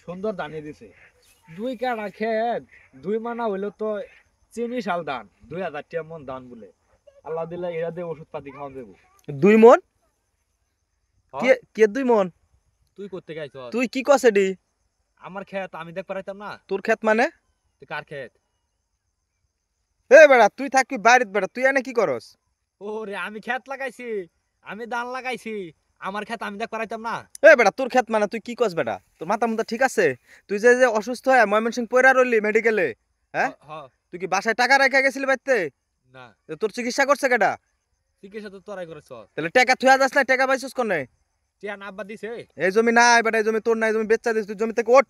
সুন্দর দানিয়ে দিছে। 2 কাঠা ক্ষেত 2 মানা হইলো তো চিনি শাল ধান 2000 টাকা মন ধান বলে। আল্লাহ দিলে এরা দিয়ে ওষুধ পাতি খাওয়ান দেবো। 2 মন? হ্যাঁ কে কে 2 মন? তুই করতে গাইছ? তুই কি কস এডি? আমার ক্ষেত আমি দেখ পারাইতাম না? তোর ক্ষেত মানে? তুই কার ক্ষেত? এ বেড়া তুই থাকবি বাইরেত বেড়া, তুই এনে কি করস? ওরে আমি ক্ষেত লাগাইছি, আমি ধান লাগাইছি, আমার ক্ষেত আমি দেখ পারাইতাম না? এ বেড়া তোর ক্ষেত মানে তুই কি কস বেড়া? তোর মাথা মুথা ঠিক আছে? তুই যে যে অসুস্থ হয়ে ময়মনসিং পয়রা রইলি মেডিকেলে, হ্যাঁ? হ হ তুই কি বাসায় টাকা রেখে গেছিলি বাইতে? না তোর চিকিৎসা করছে কেডা? চিকিৎসা তো তোরাই করেছ। তাহলে টাকা থুয়া যাস না, টাকা পাইছিস কোনে? টিয়া না আব্বা দিছে? এই জমি নাই বেটা, এই জমি তোর নাই, জমি বেচা দিস, তুই জমি থেকে ওঠ।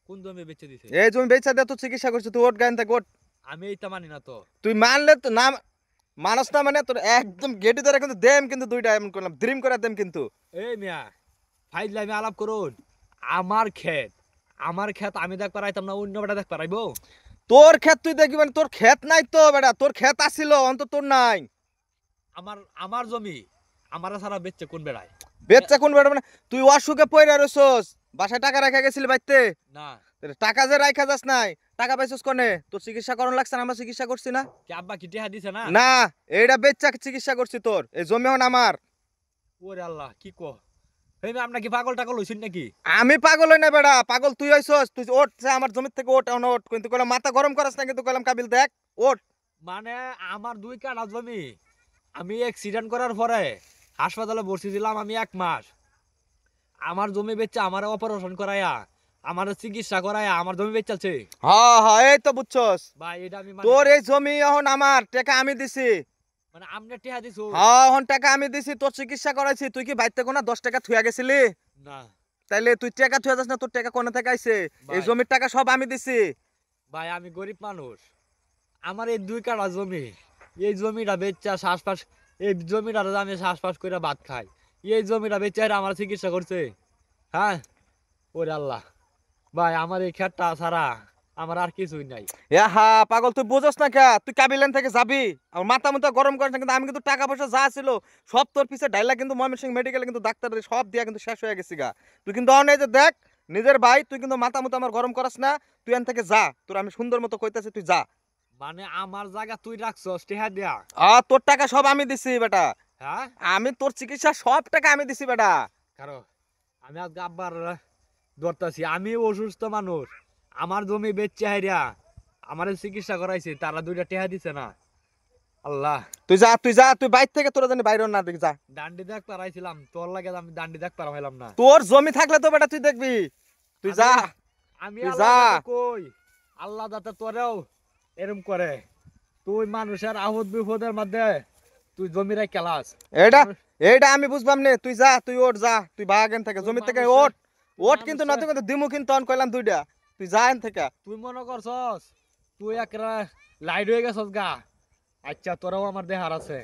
কোন জমি বেচে দিছে? এই জমি বেচা দিয়ে তোর চিকিৎসা করছিস, তুই ওঠ গান থেকে ওঠ। আমি এইটা মানি না তো। তুই মানলে তো না, মানুষ না মানে তোর একদম গেটি ধরে কিন্তু দেম, কিন্তু দুইটা এমন করলাম ড্রিম করে দেম কিন্তু। এই মিয়া ফাইজলামি আলাপ করুন। আমার ক্ষেত, আমার ক্ষেত আমি দেখ পারাইতাম না, অন্য বেটা দেখ পারাইবো? তোর ক্ষেত তুই দেখবি মানে তোর ক্ষেত নাই তো বেটা, তোর ক্ষেত আসিল অন্ত তোর নাই। আমার আমার জমি আমার ছাড়া বেচছে কোন বেড়ায়? বেচা কোন বেটা মানে? তুই অসুখে পয়রা রইছস, বাসায় টাকা রাখা গেছিলি বাইতে? না টাকা যে রাখা যাস নাই, টাকা পাইছস কোনে? তোর চিকিৎসা করন লাগছে না, আমরা চিকিৎসা করছি না? কি আব্বা কি টেহা দিছে না? না, এইটা বেচা চিকিৎসা করছি তোর, এই জমি এখন আমার। ওরে আল্লাহ কি কো? এই মিয়া আপনি কি পাগল টাগল হইছেন নাকি? আমি পাগল হই না বেড়া, পাগল তুই হইছস। তুই ওঠ যে আমার জমি থেকে ওঠ, এখন ওঠ। কিন্তু কইলাম মাথা গরম করাস না, কিন্তু কইলাম কাবিল দেখ ওঠ। মানে আমার 2 কাঠা জমি আমি অ্যাক্সিডেন্ট করার পরে হাসপাতালে ভর্তি ছিলাম আমি 1 মাস। আমার জমি বেচে আমার অপারেশন করায়া আমার চিকিৎসা করায়া আমার জমি বেচালছে। হ্যাঁ হ্যাঁ, এই তো বুঝছস। ভাই এটা আমি মানি তোর না। এই জমি এখন আমার, টাকা আমি দিছি। মানে আপনি টেহা দিছো? হ্যাঁ এখন টাকা আমি দিছি, তোর চিকিৎসা করাইছি। তুই কি বাইতে কোনা 10 টাকা থুয়া গেছিলি? না তাইলে তুই টাকা থুয়া যাস না, তোর টাকা কোনা থেকে আইছে? এই ভাই জমির টাকা সব আমি দিছি। ভাই আমি গরিব মানুষ। আমার এই 2 কাঠা জমি, এই জমিটা বেচা শ্বাসফাস, এই জমিটা আমি শ্বাসফাস করে ভাত খাই, এই জমিটা বেচা এরা আমার চিকিৎসা করছে। হ্যাঁ ওরে আল্লাহ, ভাই আমার এই ক্ষেতটা ছাড়া আমার আর কিছুই নাই। হা পাগল তুই বুঝস না কে? তুই কাবিলেন থেকে যাবি, আর মাথা মুথা গরম করিস না। কিন্তু আমি কিন্তু টাকা পয়সা যা ছিল সব তোর পিছে ডাইলা, কিন্তু ময়মনসিংহ মেডিকেলে কিন্তু ডাক্তার সব দিয়া কিন্তু শেষ হয়ে গেছি গা। তুই কিন্তু অনেক যে দেখ নিজের ভাই, তুই কিন্তু মাথা মুথা আমার গরম করাস না। তুই এন থেকে যা, তোর আমি সুন্দর মতো কইতাছি, তুই যা। মানে আমার জায়গা তুই রাখছস টেহা দিয়া? তোর টাকা সব আমি দিছি বেটা। হ্যাঁ আমি তোর চিকিৎসা সব টাকা আমি দিছি বেটা। কারো আমি আজকে আব্বার ধরতাছি, আমি অসুস্থ মানুষ, আমার জমি বেচছে হাইরা আমার চিকিৎসা করাইছে, তারা 2টা টেহা দিছে না। আল্লাহ তুই যা, তুই যা, তুই বাইর থেকে তোরা জানি বাইরে না, দেখি যা। দান্ডি দেখ পারাইছিলাম, তোর লাগে আমি দান্ডি দেখ পারা হইলাম না। তোর জমি থাকলে তো বেটা তুই দেখবি। তুই যা, আমি আমি তুই আল্লাহ যা। যাতে কই, আল্লাহ যাতে তোরেও এরম করে। তুই মানুষের আহত বিপদের মধ্যে তুই জমিরে কেলাস। এটা মানুষ এইটা আমি বুঝবাম নে। তুই যা, তুই ওঠ যা, তুই বাগান থেকে তুই জমি থেকে মানুষের ওঠ। ওঠ কিন্তু না, মানুষের তুই কিন্তু দিমু কিন্তু অন কইলাম দুইটা। তুই যা এন থেকে। তুই মনে করছস তুই একটা লাইট হয়ে গেছস গা? আচ্ছা তোরাও আমার দেহার আছে।